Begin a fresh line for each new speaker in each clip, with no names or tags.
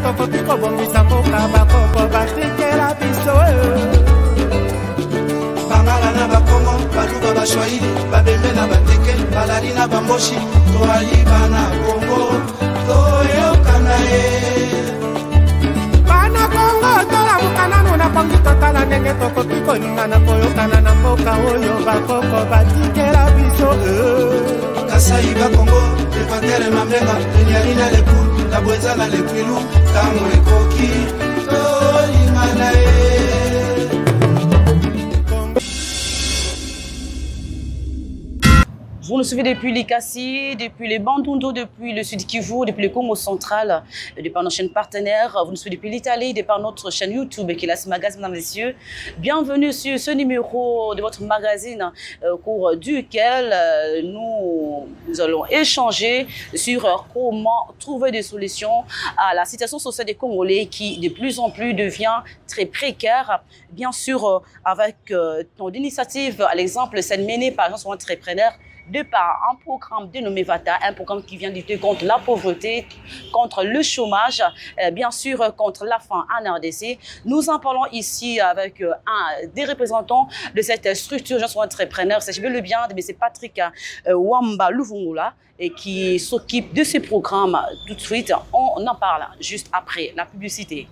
tokoki kobongisa mboka bakoko batikela biso bangala na bakongo baluba bashwahili babembe na bandeke balali na bamboshi toali bana kongo toyokana ye bana kongo tolamukana nuna pongi totala ndenge tokoki kolingana koyokana na mboka oyo bakoko batikela biso kasai bakongo epatere mamenga enyalina lepu la bwenzana lekwilu tango ekoki tolingana ye.
Vous nous suivez depuis l'Ikassi, depuis les Bandundu, depuis le Sud Kivu, depuis le Congo central, depuis nos chaînes partenaires. Vous nous suivez depuis l'Italie, depuis notre chaîne YouTube qui est la Magazine, mesdames et messieurs. Bienvenue sur ce numéro de votre magazine au cours duquel nous allons échanger sur comment trouver des solutions à la situation sociale des Congolais qui de plus en plus devient très précaire. Bien sûr, avec ton initiative, à l'exemple, celle menée par exemple entrepreneurs, de par un programme dénommé VATA, un programme qui vient lutter contre la pauvreté, contre le chômage, bien sûr contre la faim en RDC. Nous en parlons ici avec un des représentants de cette structure, je suis entrepreneur, c'est le bien, mais c'est Patrick Wamba Luvungula et qui s'occupe de ce programme tout de suite. On en parle juste après la publicité.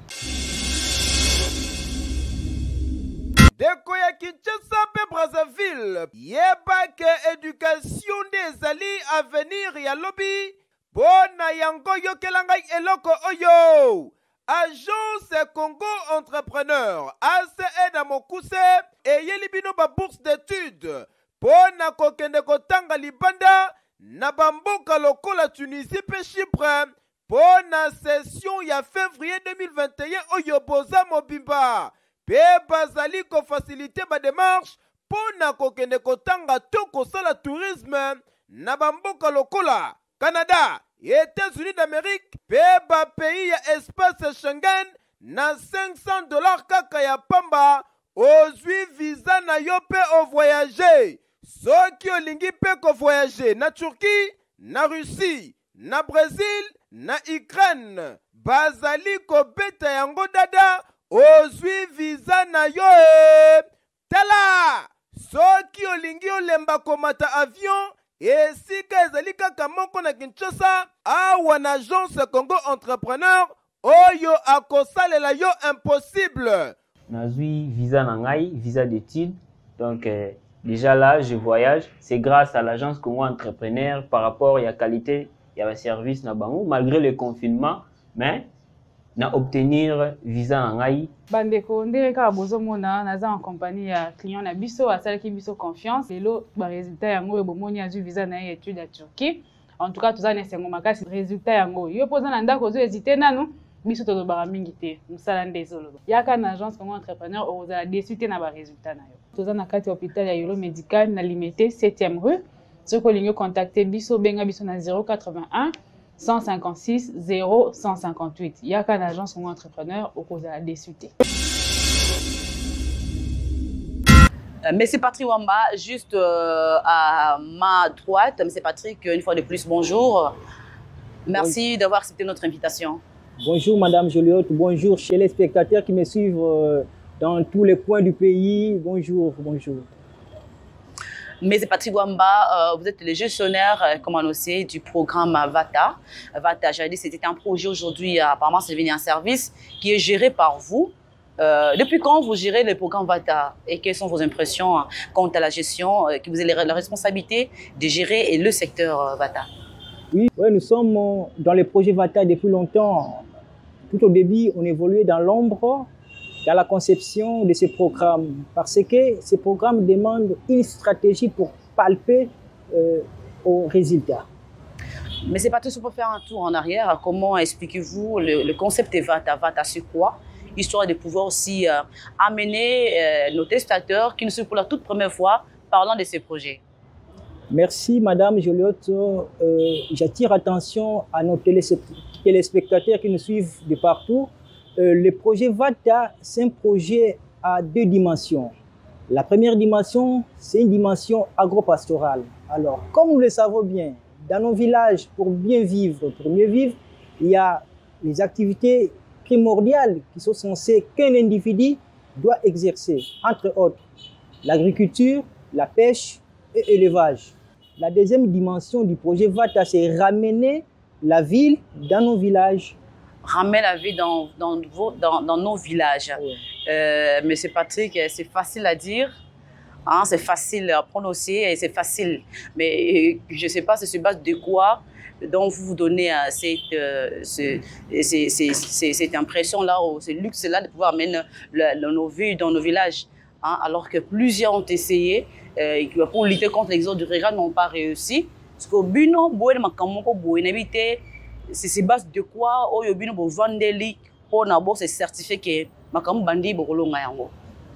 Deko ya Kinshasa pe Brazzaville yeba ke éducation des alliés à venir ya lobby bona yango yokelanga eloko oyo Agence Congo Entrepreneur ACE na mokuse eyeli bino ba bourse d'études bona kokende kotanga libanda na bamboka lokola Tunisie pe Chypre bona session ya février 2021 oyo boza mobimba pe bazali ko faciliter ba démarche pona kokende kotanga to kosala tourisme na bamboka lokola Canada, États-Unis d'Amérique, pe ba pays ya espace Schengen na $500 kaka ya pamba ozwi visa na yo pe o voyager. Soki olingi pe ko voyager na Turquie, na Russie, na Brésil, na Ukraine, bazali ko beta yango dada ozwi visa na yo tala soki olingi olemba komata avion esika ezali kaka moko na Kinshasa awa na Agence Congo Entrepreneur oyo akosalela yo impossible.
Nazwi visa na ngai, visa d'études. Donc déjà là je voyage, c'est grâce à l'Agence Congo Entrepreneur par rapport à la qualité ya service na bango malgré le confinement, mais na obtenir visa na ngai.
Bandeko ndenge kaka bozomona naza en compagnie ya client na biso asalaki biso confiance lelo ba résultat yango bomoni azwi visa na étude à Turquie. En tout cas toza na sengo makasi résultat yango yo poza na ndako zo hésiter nanu biso tolobaka mingi te musala ndezoloba yaka na agence Congo Entrepreneur ozala déçu te na ba résultat na yo. Toza na kati hôpital ya Yolo Médical na limité 7e rue. Soko lingo contacter biso benga biso na 081 156 0158. Il y a qu'un agence Congo Entrepreneur au cause de la déçuté.
Mais c'est Patrick Wamba, juste à ma droite. Mais c'est Patrick, une fois de plus, bonjour. Merci d'avoir accepté notre invitation.
Bonjour Madame Joliot, bonjour chez les spectateurs qui me suivent dans tous les coins du pays. Bonjour, bonjour.
Mais c'est Patrick Wamba, vous êtes le gestionnaire, comme on le sait, du programme VATA. VATA, j'avais dit, c'était un projet aujourd'hui, apparemment c'est devenu un service qui est géré par vous. Depuis quand vous gérez le programme VATA et quelles sont vos impressions quant à la gestion, que vous avez la responsabilité de gérer le secteur VATA?
Oui, nous sommes dans le projet VATA depuis longtemps. Tout au début, on évoluait dans l'ombre, dans la conception de ce programme, parce que ce programme demande une stratégie pour palper aux résultats.
Mais c'est pas tout, pour faire un tour en arrière. Comment expliquez-vous le concept de VATA? VATA, c'est quoi? Histoire de pouvoir aussi amener nos téléspectateurs qui nous suivent pour la toute première fois parlant de ce projet.
Merci Madame Joliot. J'attire attention à nos téléspectateurs qui nous suivent de partout. Le projet VATA, c'est un projet à deux dimensions. La première dimension, c'est une dimension agro-pastorale. Alors, comme nous le savons bien, dans nos villages, pour bien vivre, pour mieux vivre, il y a les activités primordiales qui sont censées qu'un individu doit exercer, entre autres l'agriculture, la pêche et l'élevage. La deuxième dimension du projet VATA, c'est ramener la ville dans nos villages.
Ramener la ville dans nos villages. Oui. Mais c'est Patrick, c'est facile à dire. Hein, c'est facile à prononcer et c'est facile. Mais je ne sais pas, c'est sur base de quoi donc vous donnez cette impression-là, ce luxe-là de pouvoir amener nos villes dans nos villages. Hein, alors que plusieurs ont essayé pour lutter contre l'exode rural n'ont pas réussi. Parce que bino boye makamoko boye n'habite c'est sur base de quoi oyo bino bo vandeli pour nabo se certifier que makamu bandi bokolonga yango.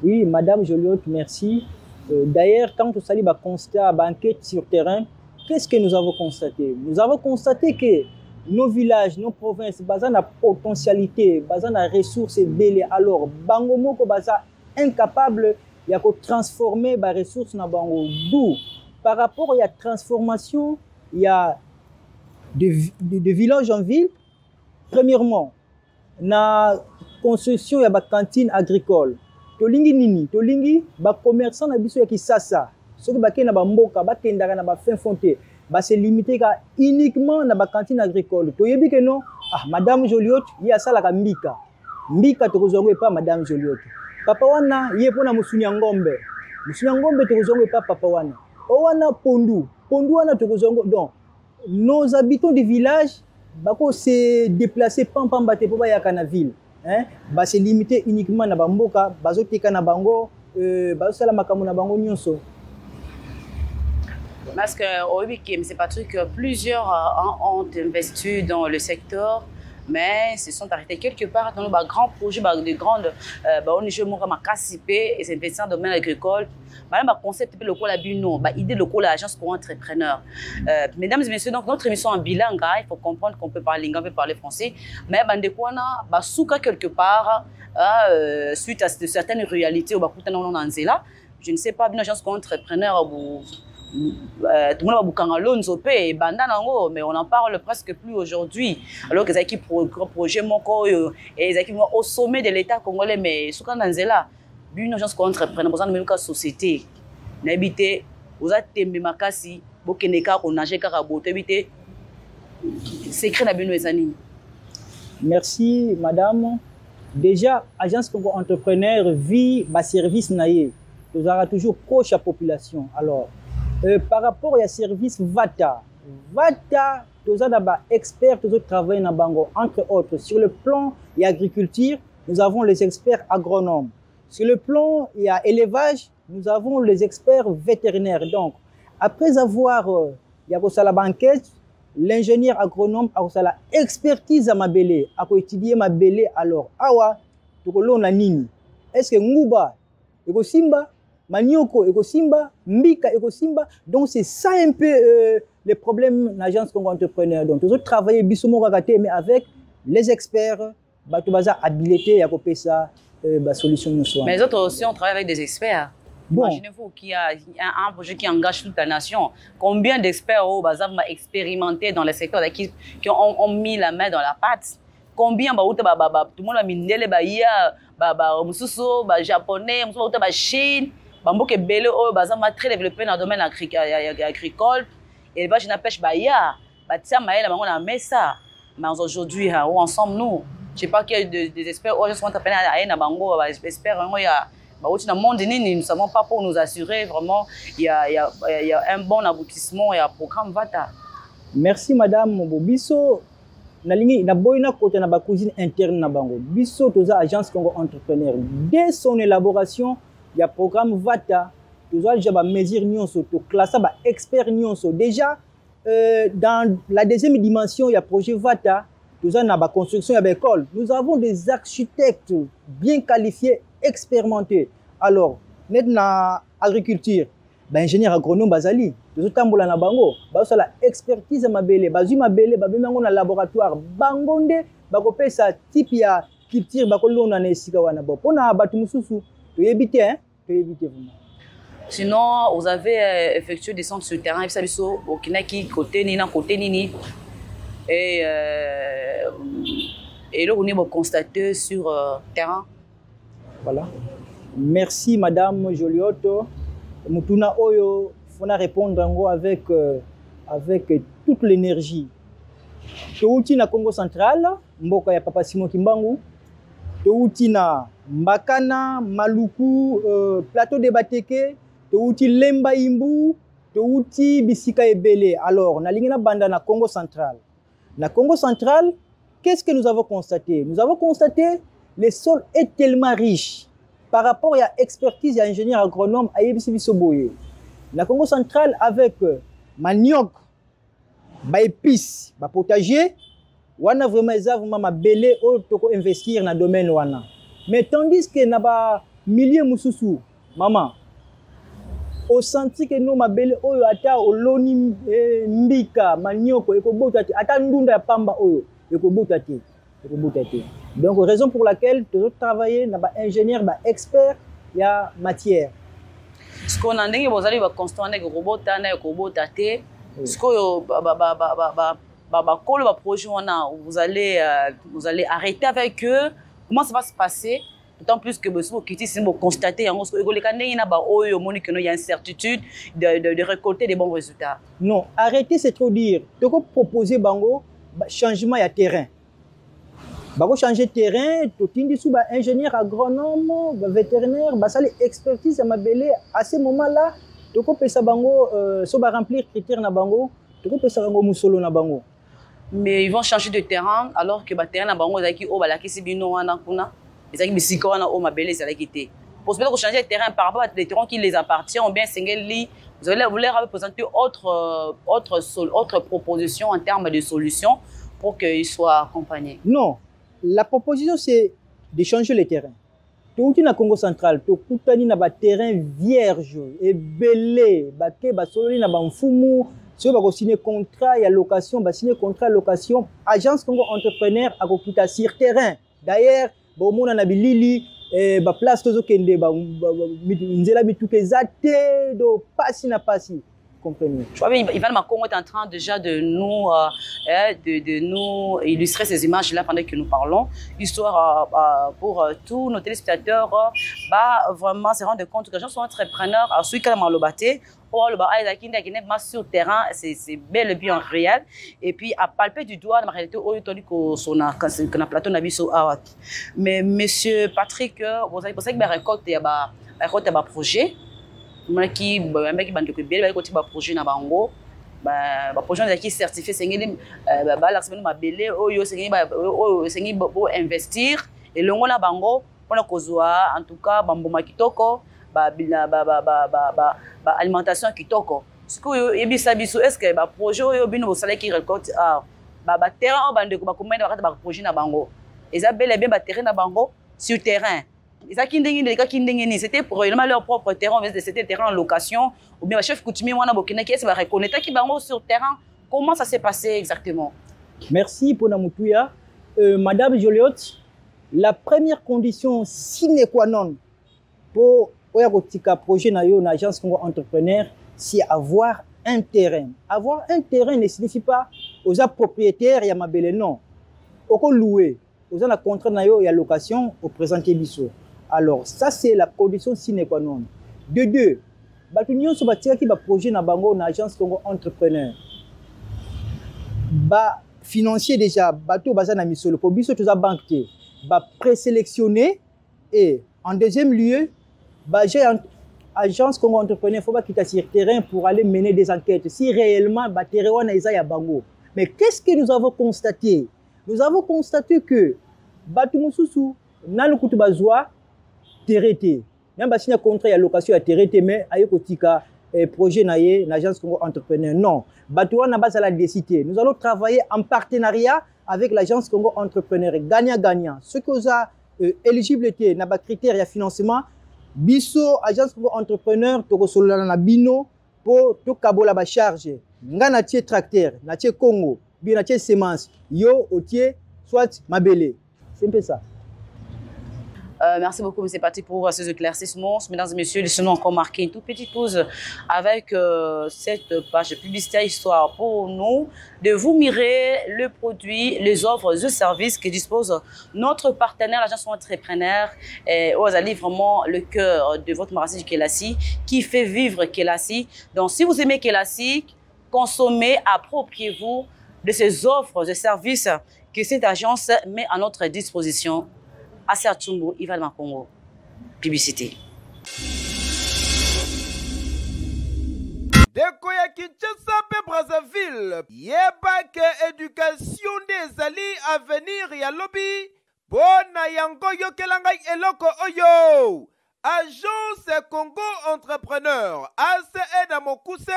Oui, Madame Joliot, merci. D'ailleurs, quand on s'allie constat, enquête sur terrain, qu'est-ce que nous avons constaté? Nous avons constaté que nos villages, nos provinces, basant la potentialité, basant la ressources belle, alors bangomo ko basa incapable de transformer les ressources dans bango. D'où par rapport à la transformation, il y a de village en ville. Premièrement, la construction, il y a des cantines agricoles. Tolingi nini, tolingi ba commerçant na biso ya kisasa. Soki ba kena ba mboka ba kendaka na ba fin fonté, ba se limiter uniquement na ba cantine agricole. Toyebi que non, Madame Joliot, ya sala ka mbika. Mbika tokozongo pas Madame Joliot. Papa wana ye pona musuni ngombe. Musuni ngombe tokozongo pas papa wana. O wana pondu. Pondu wana tokozongo. Donc nos habitants du village bako se déplacer pampambate po ba ya kana ville. Hein, bah c'est limité uniquement na bamboka, bazoteka na bango, bazosala makambo na bango nyonso.
Parce que c'est pas truc que plusieurs ont investi dans le secteur, mais se sont arrêtés quelque part dans le grand projet, de grandes, on est chez moi comme Cassipé et c'est investi dans le domaine agricole. Madame, concept local à Bino, idée locale à l'agence pour entrepreneurs. Mesdames et messieurs, donc notre émission en bilingue, il faut comprendre qu'on peut parler anglais, on peut parler français, mais bandekwana, souka quelque part, suite à certaines réalités, je ne sais pas, une agence pour entrepreneurs, tout le monde a beaucoup de mais on n'en parle presque plus aujourd'hui. Alors que les équipes projet Moko et les équipes au sommet de l'État congolais, mais ce qu'on a là, une agence pour entrepreneurs, besoin de même société. N'habitez, vous êtes tembe makasi, bokeneka konage kaka bote habité. Secret na bino ezani.
Merci madame. Déjà agence pour entrepreneurs vit ba service naie. Vous aurez toujours proche à population. Alors par rapport au service VATA, tous les experts, tous les travailleurs dans Bango, entre autres, sur le plan de l'agriculture, nous avons les experts agronomes. Sur le plan de l'élevage, nous avons les experts vétérinaires. Donc, après avoir enquête, l'ingénieur agronome a l'expertise à ma belé, a étudié ma belé. Alors, awa, est-ce que Ngouba, Simba, Manioko eko simba, Mbika eko simba. Donc c'est ça un peu les problèmes de l'agence Congo Entrepreneur. Donc nous travaillons bisoumo kakate mais avec les experts, batubaza habilité à copier ça, solution nous soit.
Mais les autres aussi on travaille avec des experts. Bon. Imaginez-vous qu'il y a un projet qui engage toute la nation. Combien d'experts au bazar m'a expérimenté dans le secteur qui ont mis la main dans la pâte. Combien tout le monde a mis mususu, japonais, mususu Chine. Bamboke belé o bazama très développé dans le domaine agricole et je n'empêche baya batia maela bango na mesa mais aujourd'hui ensemble nous je sais pas qu'il y a des experts je suis en train de na bango experts il y a dans le monde nous ne savons pas pour nous assurer vraiment il y a un bon aboutissement et un programme VATA.
Merci madame Biso na lingi na boyna côté na ba cuisine interne na bango biso toza agence Congo Entrepreneur dès son élaboration. Il y a un programme VATA, nous avons déjà des mesures nyonso, nous classons des experts nyonso. Déjà, dans la deuxième dimension, il y a un projet VATA, nous avons la construction, il y a l'école. Nous avons des architectes bien qualifiés, expérimentés. Alors, nous avons l'agriculture, l'ingénieur agronome Bazali, nous avons l'expertise à Mabele, nous avons laboratoire, Bangonde, nous avons ça type de culture, nous avons
sinon, vous avez effectué des centres sur terrain, côté nini, et et là on est constaté sur terrain.
Voilà. Merci Madame Jolioto. Mutuna Oyo, il faut répondre avec toute l'énergie. Touti na Congo central, mboka ya Papa Simon Kimbangu. Touti na Mbakana, Maluku, plateau de Bateke. Touti Lemba Imbu. Touti Bisika Ebele. Alors, na lingena banda na Congo central. Na Congo central, qu'est-ce que nous avons constaté? Nous avons constaté le sol est tellement riche par rapport à l'expertise et ingénieur agronome à Yebisi Bisoboye. La Congo central avec manioc, épices, potager, on a vraiment ma belé pour investir dans le domaine. Mais tandis que na ba milieu mususu, maman, au senti que nous ma belé oyo ata oloni mbika manioko ekobota ata ndunda ya pamba oyo ekobota te. Donc, raison pour laquelle nous travaillons dans ingénieur, expert, il y a matière.
Ce qu'on a dit, vous allez construire un robot, ce que vous allez arrêter avec eux. Comment ça va se passer? D'autant plus que vous constatez qu'il y a une certitude de récolter des bons résultats.
Non, arrêter c'est trop dire. Donc, proposer bango changement de terrain. Bako changer terrain, totindi sous ingénieur agronome, vétérinaire, ça les expertise à ma belé à ce moment-là, toko pesa bango so ba remplir critères na bango, toko pesa bango musolo na bango.
Mais ils vont changer de terrain alors que ba terrain na bango zaki o balaki sibino wana kuna, ezaki bisika wana o ma belé zaki té. Pour se mettre changer de terrain par rapport à des terrains qui les appartient ou bien singeli, vous allez présenter autre proposition en termes de solutions pour qu'ils soient accompagnés.
Non. La proposition, c'est de changer le terrain. Tout na Congo central, tout na ba terrain vierge et belé, baké basololi na ba mfumu, si ba signer contrat ya location, ba signer contrat location, agence Congo entrepreneur a kokita sur terrain. D'ailleurs, ba mona na bilili ba place tozo kende ba nzela bituke zate do pasi na pasi. Comprenez.
Je crois que Ivan Makongo est en train déjà de nous illustrer ces images-là pendant que nous parlons, histoire pour tous nos téléspectateurs, vraiment se rendre compte que les gens sont entrepreneurs, à celui qui a malobate, sur terrain, c'est bel et bien réel, et puis à palper du doigt, en réalité, on a plateau mais monsieur Patrick, vous avez pensé que la récolte est un projet. Qui projet na bango projet qui certifié sengeli ma belé oyo sengi investir et longo na bango pona kozwa en tout cas bamboma kitoko alimentation kitoko ce que yebisa biso est-ce que projet oyo bino bosala qui récolte terrain bande ko bakomenda ba projet na bango ezabele bien terrain na bango sur terrain. C'était pour leur propre terrain, c'était terrain en location, ou bien le chef coutumier qui va reconnaître qui va sur terrain. Comment ça s'est passé exactement?
Merci pour Namutouya. Madame Joliot, la première condition sine qua non pour un projet dans une agence Congo entrepreneur, c'est avoir un terrain. Avoir un terrain ne signifie pas aux propriétaires, il y a ma belle non. Au louer, aux a contrat dans la location, au présenter biso. Alors, ça, c'est la condition sine qua non. De deux, l'union sur le projet dans une agence Congo entrepreneur. Financier déjà, bateau bazana misolo, pour biso tout ça banquier, présélectionné et en deuxième lieu, j'ai une agence Congo entrepreneur, il faut pas quitter sur terrain pour aller mener des enquêtes. Si réellement, terrain est à bango. Mais qu'est-ce que nous avons constaté? Nous avons constaté que bateau mususu, na le kutu bazwa, terreté. Même si un contrat de location à terreté, mais il y a un projet dans l'agence Congo entrepreneur. Non. Nous allons travailler en partenariat avec l'agence Congo entrepreneur. Gagnant-gagnant. Ce que vous avez éligibilité, dans les critères de financement, biso, agence Congo entrepreneur, tu as bino pour tout kabola ba charge. Nga na tie tracteur, na tie Congo, bien na tie semence, yo otie soit mabele. C'est un peu ça.
Merci beaucoup, M. Patrick, pour ces éclaircissements. Mesdames et messieurs, laissez-nous encore marquer une toute petite pause avec cette page publicitaire, histoire pour nous de vous mirer le produit, les offres, les services que dispose notre partenaire, l'agence entrepreneur, aux alliés vraiment le cœur de votre magasin Kelassi, qui fait vivre Kelassi. Donc, si vous aimez Kelassi, consommez, appropriez-vous de ces offres, de services que cette agence met à notre disposition. Asser Tsumbo, Ival Makongo. Publicité.
Deko ya Kinshasa pe Brazzaville, yeba ke éducation des alliés à venir ya lobby, bona yango yokelanga eloko oyo. Agence Congo Entrepreneur, ACE na Mokuse,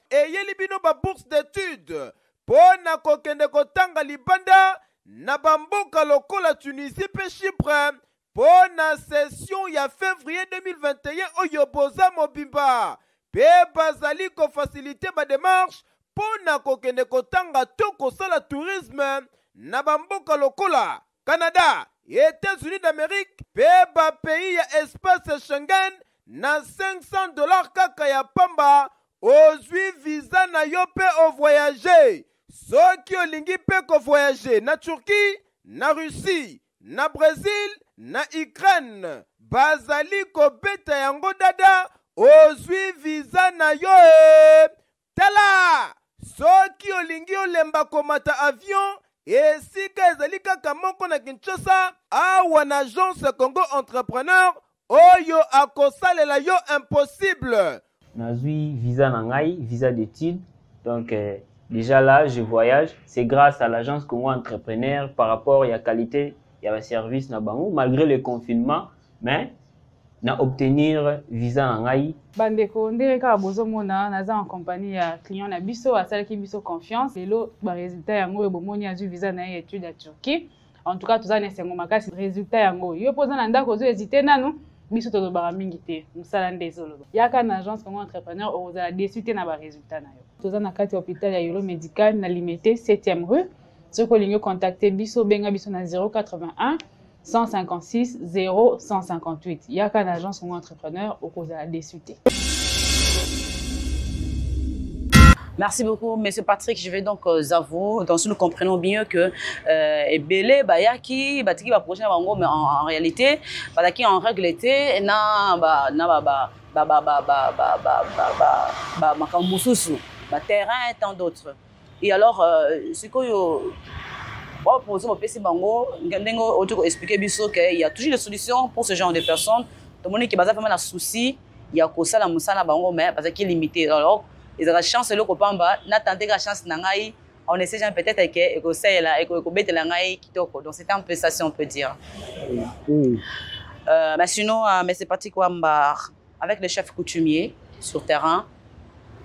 et yelibino ba bourse d'études, bona kokende kotanga libanda, na bamboka lokola Tunisie pe Chypre, bona session ya février 2021 oyo boza mobimba. Pe bazali ko faciliter ba démarche pona kokende kotanga to kosala tourisme na bamboka lokola Canada, États-Unis d'Amérique, pe ba pays ya espace Schengen na $500 kaka ya pamba ozwi visa na yo pe o voyager. Soki olingi pe ko voyager na Turquie, na Russie, na Brésil, na Ukraine, bazali ko beta yango dada ozwi visa na yo tala. Soki olingi olemba komata avion, esika ezali kaka moko na Kinshasa, awa na agence Congo Entrepreneur, oyo akosalela yo impossible.
Nazui visa nangai, visa d'études. Donc déjà là, je voyage. C'est grâce à l'agence Congo Entrepreneur par rapport à la qualité, il y a un service na bango malgré le confinement, mais na obtenir visa nangai.
Bandeko ndeka bozomona naza en compagnie ya client na biso asalaki biso confiance lelo ba résultat yango ebomoni azu visa na étude à Turquie. En tout cas toza na sengo makasi résultat yango yo poza na ndako zo hésiter nanu biso to ba mingi te musala ndezolo yaka na agence Congo Entrepreneur ozala déçu te na ba résultat na yo. Toza na kati hôpital ya Yolo Médical na limité 7e rue. Soko lingo contacter biso benga biso na 081 156 0158. Yaka na agence Congo Entrepreneur okozala déçu te.
Merci beaucoup, M. Patrick. Je vais donc avouer, donc si nous comprenons bien que Ebele, Bayaki, Batiki va prochain bango, mais en réalité, Bataki en règle était na Makambususu, terrain et tant d'autres. Et alors, ce que yo pour poser mon PC bango, ngandengo auto expliquer biso qu'il y a toujours des solutions pour ce genre de personnes. Tout le monde qui basa vraiment la souci, il y a que ça la musala bango mais parce qu'il est limité. Alors ils ont la chance le kopamba na tenté la chance nangai on essaie peut-être que ko ça là et ko bete la ngai kitoko. Donc c'est un peu ça si on peut dire. Mais sinon mais c'est parti quoi avec le chef coutumier sur terrain.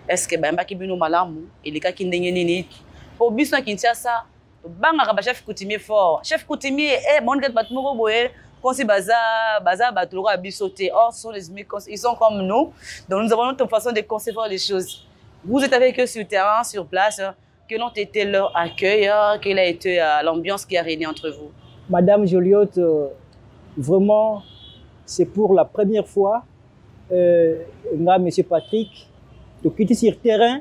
Est-ce que bamba ki bino malamu et les cas qui ndenge nini pour biso Kinshasa banga ba chef coutumier fort. Chef coutumier mon gars batmoko boye konsi baza batuloko abisoté. Or sont les ils sont comme nous. Donc nous avons notre façon de concevoir les choses. Vous êtes avec eux sur le terrain, sur place. Quel a été leur accueil? Quelle a été l'ambiance qui a régné entre vous?
Madame Joliot, vraiment, c'est pour la première fois, Monsieur Patrick, de quitter sur le terrain,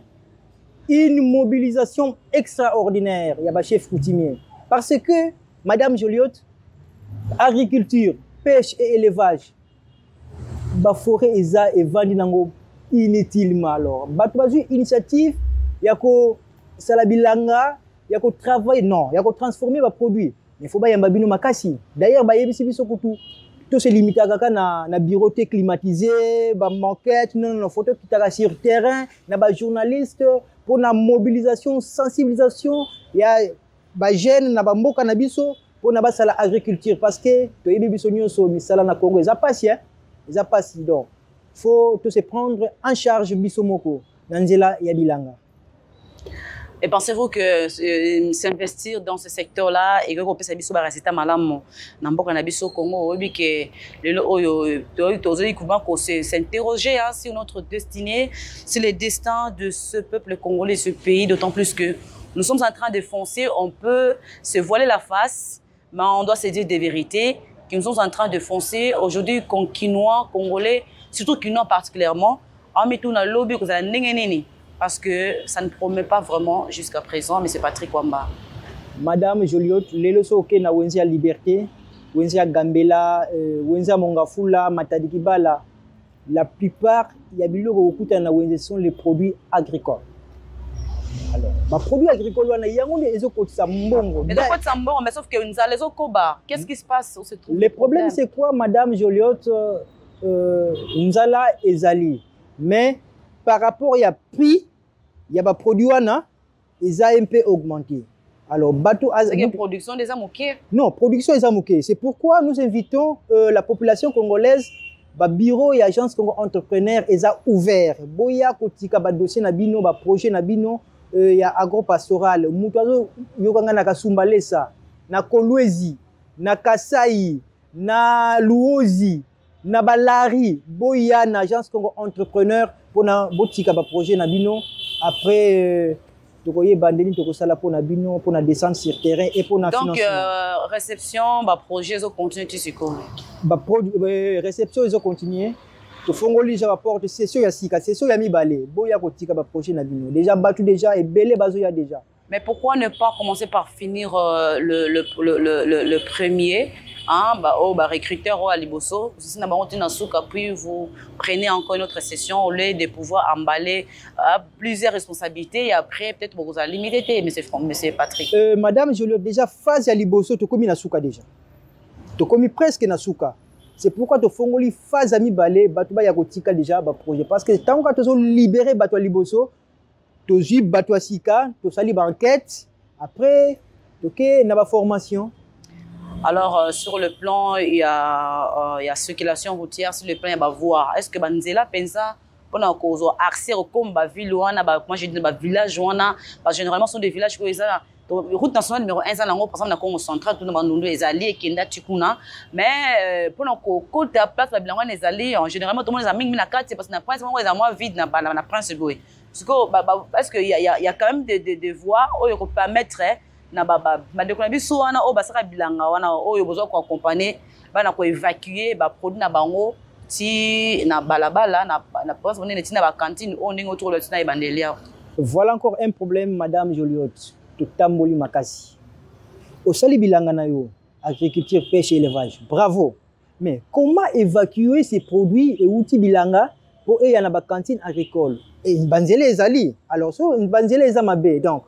une mobilisation extraordinaire. Il y a un chef coutumier. Parce que, Madame Joliot, agriculture, pêche et élevage, la forêt est vendue inutilement alors. Une initiative, il y a que salabilanga, il y a que travail, non, il y a que transformer les produits. Il faut pas y avoir makasi. D'ailleurs, il y a tout se limite à na bureauté climatisée, ba maquette, non photo qui t'a sur terrain, na ba journaliste pour la mobilisation, sensibilisation, il y a ba jeune na ba mboka na biso pour na ba sala agriculture parce que to yebi biso nyonso misala na Congo ça passe hein. Ça passe donc. Faut tout se prendre en charge bisomoko nanzela ya bilanga.
Et pensez-vous que s'investir dans ce secteur-là et que on peut s'habiller sur barasita malam n'importe na biso Congo obi que le oyo tozoli kuba ko s'interroger sur notre destinée, sur le destin de ce peuple congolais, ce pays, d'autant plus que nous sommes en train de foncer, on peut se voiler la face, mais on doit se dire des vérités. qui nous sont en train de foncer. Aujourd'hui, Quinois, Congolais, surtout Quinois particulièrement, en mettant dans le lobby, parce que ça ne promet pas vraiment jusqu'à présent, mais c'est Patrick Wamba.
Madame Joliot, les leçons auxquelles nous avons la liberté, Wenzia Gambela, Wenzia Mongafula, Matadikibala, la plupart, il y a des sont les produits agricoles. Alors, les produits agricoles, il y a des mbongo.
Mais sauf que nous allons koba. Qu'est-ce qui se passe?
Le problème, c'est quoi, Madame Joliot? Nous allons ezali. Mais par rapport à prix, il y a des produits qui ont un peu augmenté. Alors,
c'est une production des amouqués?
Non, production des amouqués. C'est pourquoi nous invitons la population congolaise, le bureau et agence entrepreneurs, ils ont ouvert. Boya kotika ba dossier na bino, ba projet na bino, il y a agropastoral. Mutazo yokanga na kasumbalesa, na Kolwezi, na Kasai, na Luozi, na Balari. Boya na agence entrepreneur pour na botika ba projet na bino. Après tokoye bandeli tokosala pour na bino pour na descendre sur terrain et pour na financement.
Donc réception ba projet zo continue tisiko.
Ba réception ils ont continué. To fongoli ja porte session ya sika, session ya mibale. Boya kotika ba projet na bino. Déjà batu déjà et belé bazo ya déjà.
Mais pourquoi ne pas commencer par finir le premier, hein, recruteur à Liboso, puis vous prenez encore une autre session au lieu de pouvoir emballer plusieurs responsabilités et après peut-être vous allez limiter, mais Patrick.
Madame, je l'ai déjà phase à Liboso, tu commis na souka déjà. Tu commis presque na souka. C'est pourquoi tu fais phase à mi-balé, tu vas y déjà ba projet. Parce que tant que tu as libéré Bato Liboso, tu as Bato Sika, tu as libre enquête, après, tu as une formation.
Alors, sur le plan, il y a circulation routière, sur le plan, il y a voir. Est-ce que Banzela pensa pour avoir accès au combat ville, moi j'ai dit village, parce que généralement, ce sont des villages qui ont route nationale numéro 1, par exemple, dans Congo central, tout le monde est allé, Kenda, Tikuna. Mais pour nous, côté à place, les alliés, généralement, tout le monde est à la carte, parce que la prince est vide, la prince est beau. Parce qu'il y a quand même des voies où il faut permettre na bandeko na biso wana o basaka bilanga wana oyo bozo ko accompagner bana ko évacuer ba produit na bango ti na balabala na pense on est na ba cantine on ndingo to le tina e bandelia.
Voilà encore un problème, Madame Joliot. Tout tamboli makasi. Au sali bilanga na yo, agriculture, pêche et élevage. Bravo. Mais comment évacuer ces produits et outils bilanga pour y en a ba cantine agricole? Et une banzele ezali. Alors ça une banzele ezamabe. Donc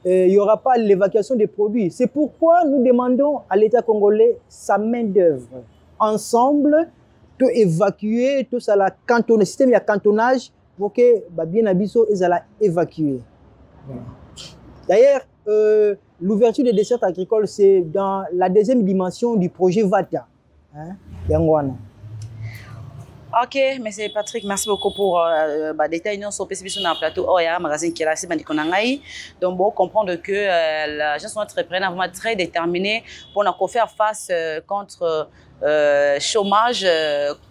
il n'y aura pas l'évacuation des produits. C'est pourquoi nous demandons à l'État congolais sa main-d'œuvre. Ensemble, tout évacuer, tout ça, le système de cantonnage, pour que bien abisso ils allaient évacuer. D'ailleurs, l'ouverture des desserts agricoles, c'est dans la deuxième dimension du projet VATA. Yangwana.
Ok, merci Patrick, merci beaucoup pour détailler sur le plateau Oya, magazine qui est là, c'est Bandikonangaï. Donc, bon, comprendre que l'agence entrepreneur est vraiment très déterminée pour faire face contre chômage,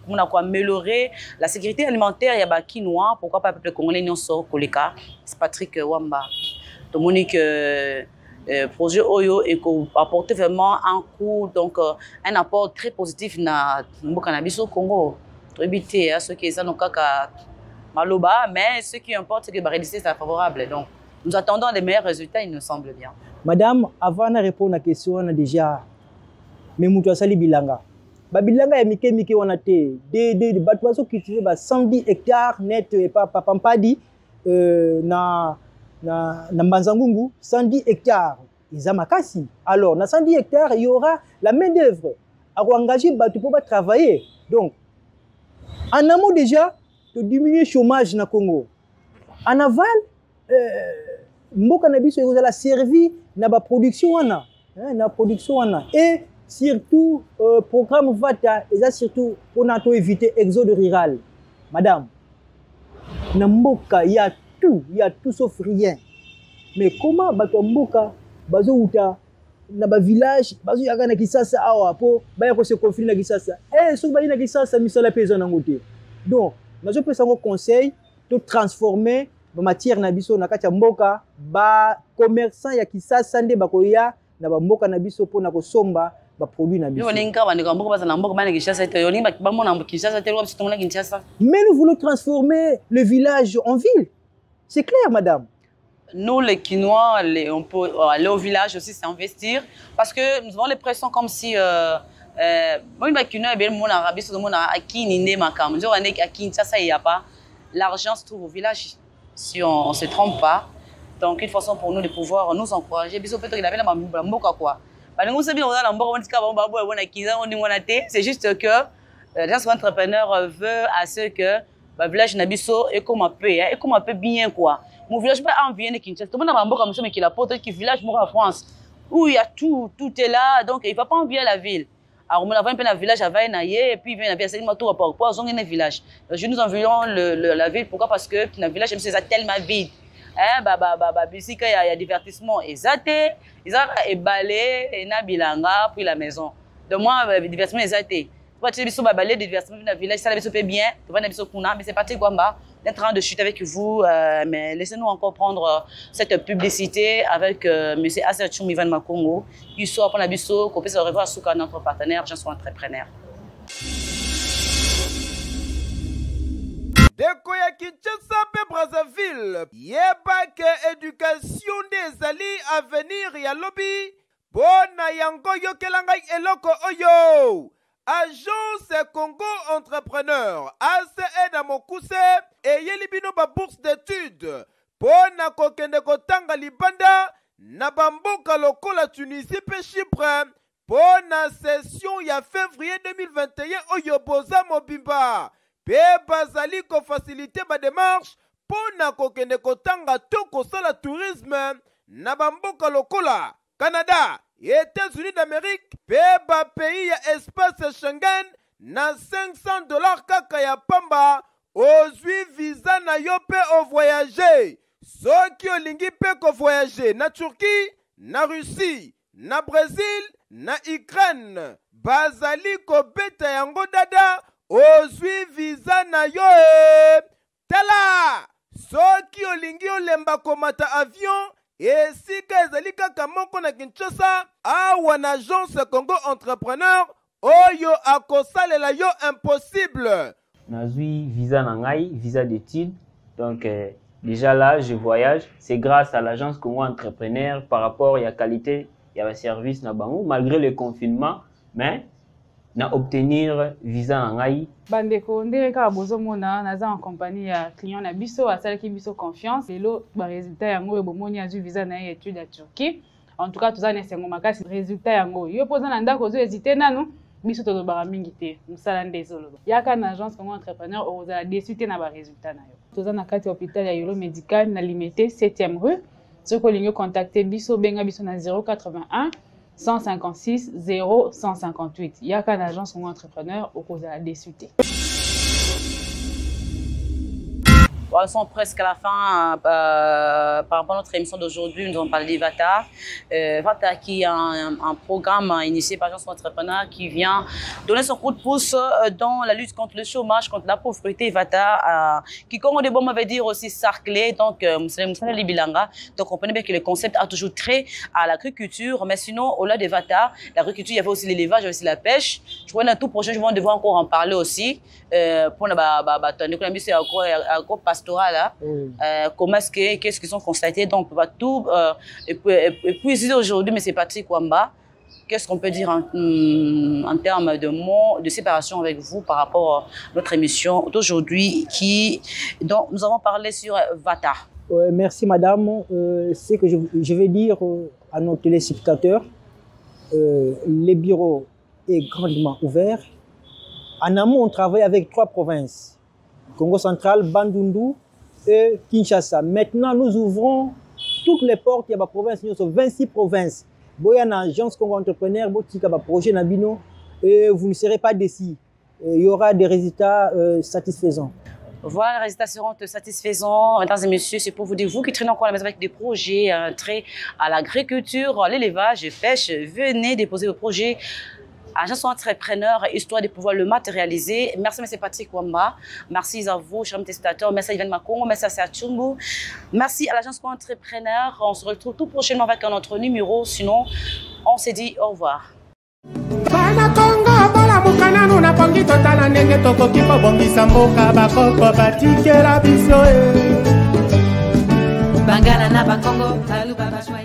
pour améliorer la sécurité alimentaire. Il y a Quinois, pourquoi pas le peuple congolais, non, sur Koleka. C'est Patrick Wamba. Donc, Monique, projet Oyo et apporter vraiment un coup, donc un apport très positif dans le cannabis au Congo. Éviter ceux qui sont maloba, mais ce qui importe, c'est que la réalité est favorable. Donc, nous attendons les meilleurs résultats, il nous semble bien.
Madame, avant de répondre à la question, on a déjà. Mais nous avons bilanga. Bilanga est mike on a des bâtiments cultivés 110 hectares net et pas pampadi na Mbanzangungu 110 hectares. Ils ont makasi. Alors, dans 110 hectares, il y aura la main-d'œuvre à engager pour travailler. Donc, en amont déjà, de diminuer le chômage dans le Congo. En aval, le cannabis a servi dans la production. Et surtout, le programme VATA, surtout pour éviter l'exode rural. Madame, dans Mboka, il y a tout sauf rien. Mais comment Mboka, na ba village bazo yaka na Kisasa awa po baya ko se conflit na Kisasa so ba na Kisasa misala pesa na ngote. Donc nazo pesa ngo conseil to transformer ba matière na biso na kati ya mboka ba commerçant ya Kisasa nde bakoya na ba mboka na biso pona ko somba produit na biso. Mais nous voulons transformer le village en ville. C'est clair, madame.
Nous, les Quinois, on peut aller au village aussi s'investir parce que nous avons l'impression comme si l'argent se trouve au village, si on ne se trompe pas. Donc, une façon pour nous de pouvoir nous encourager. C'est juste que les entrepreneurs veulent à ce que le village Nabiso est comme un peu bien quoi. Mon village pas en Vienne Kinshasa. Tout le monde a un comme ça mais qui la porte qui village en France où il y a tout est là donc il va pas envier la ville. Alors on a un peu un village à Vainaye et puis il vient à Biasali Mato pour on est un village. Je nous envions la ville pourquoi parce que dans le village c'est tellement vide. Bisika il y a divertissement exaté, ils ont balé et na bilanga puis la maison. De moi divertissement exaté. Toi tu biso balé divertissement dans le village ça biso fait bien, tu vas na biso kuna mais c'est pas très quoi en train de chuter avec vous, mais laissez-nous encore prendre cette publicité avec M. Asachum Ivan Makongo, qui sort pour la biso, qu'on puisse revoir sous notre partenaire, Agence Entrepreneur.
Dekoya Kinshasa pe Brazzaville, yebake éducation des alliés à venir ya lobby, bona yango yokelangai eloko oyo. Agence Congo Entrepreneur, ACE Namokuse, et Yelibino ba bourse d'études. Pona kokende kotanga libanda, na bamboka lokola Tunisie pe Chypre. Pona session ya février 2021 oyo boza mobimba. Pe bazali ko faciliter ba démarche, pona kokende kotanga to kosala tourisme, na bamboka lokola Canada. États-Unis d'Amérique, peba pays ya espace Schengen, na $500 kaka ya pamba, ozwi visa na yo pe o voyager. Soki olingi pe ko voyager na Turquie, na Russie, na Brésil, na Ukraine, bazali ko beta yango dada, ozwi visa na yo Tala, soki olingi olemba komata avion, et si ezali kaka moko na Kinshasa, awa na Agence Congo Entrepreneur, oyo akosalela yo impossible.
Nazui visa nangai, visa d'études. Donc déjà là, je voyage. C'est grâce à l'Agence Congo Entrepreneur par rapport à la qualité, il y a un service na bango malgré le confinement, mais na obtenir visa nangai.
Bandeko ndenge kaka bozomona naza en compagnie ya client na biso asalaki biso confiance lelo ba résultat yango ebomoni azwi visa na étude à Turquie. En tout cas toza na esengo makasi résultat yango yo poza na ndako zo hésiter nanu biso tozobaka mingi te musala nde ezoloba yaka na agence Congo Entrepreneur ozala déçu te na ba résultat na yo. Toza na kati hôpital ya Yolo Médical na limité 7e rue. Soki olingi contacter biso benga biso na 081 156 0158. Il y a qu'un agence ou un entrepreneur au cause de la déçuté.
Bon, nous sommes presque à la fin par rapport à notre émission d'aujourd'hui. Nous allons parler d'Ivata. Vata qui est un programme initié par l'agence entrepreneur qui vient donner son coup de pouce dans la lutte contre le chômage, contre la pauvreté. Vata qui, comme on dit, bon, m'avait dire aussi sarclé. Donc, Moussala Libilanga. Donc, on comprenez bien que le concept a toujours trait à l'agriculture. Mais sinon, au-delà de Vata, l'agriculture, il y avait aussi l'élevage, il y avait aussi la pêche. Je crois que dans tout prochain, je vais devoir encore en parler aussi. Pour pastoral, comment est-ce qu'est-ce qu'ils ont constaté donc tout et puis ici aujourd'hui mais c'est Patrick Wamba, qu'est-ce qu'on peut dire en termes de mots de séparation avec vous par rapport à notre émission d'aujourd'hui dont nous avons parlé sur Vata.
Merci madame, ce que je vais dire à nos téléspectateurs, les bureaux est grandement ouverts. En amont on travaille avec 3 provinces, Congo central, Bandundu et Kinshasa. Maintenant, nous ouvrons toutes les portes. Il y a des provinces, nous sommes 26 provinces. Il y a une agence Congo Entrepreneur, il y a un projet Nabino, et vous ne serez pas déçus. Il y aura des résultats satisfaisants.
Voilà, les résultats seront satisfaisants. Mesdames et messieurs, c'est pour vous dire, vous qui traînez encore à la maison avec des projets, trait à l'agriculture, l'élevage, pêche, venez déposer vos projets. Agence Entrepreneur, histoire de pouvoir le matérialiser. Merci, M. Patrick Wamba. Merci à vous, chers téléspectateurs. Merci à Yvan Makongo. Merci à Sachumbu. Merci à l'Agence Entrepreneur. On se retrouve tout prochainement avec un autre numéro. Sinon, on se dit au revoir.
tolamuka nanu na pongi totala ndenge tokoki kobongisa mboka bakoko batikela biso
bangana na bakongo baluba bashwa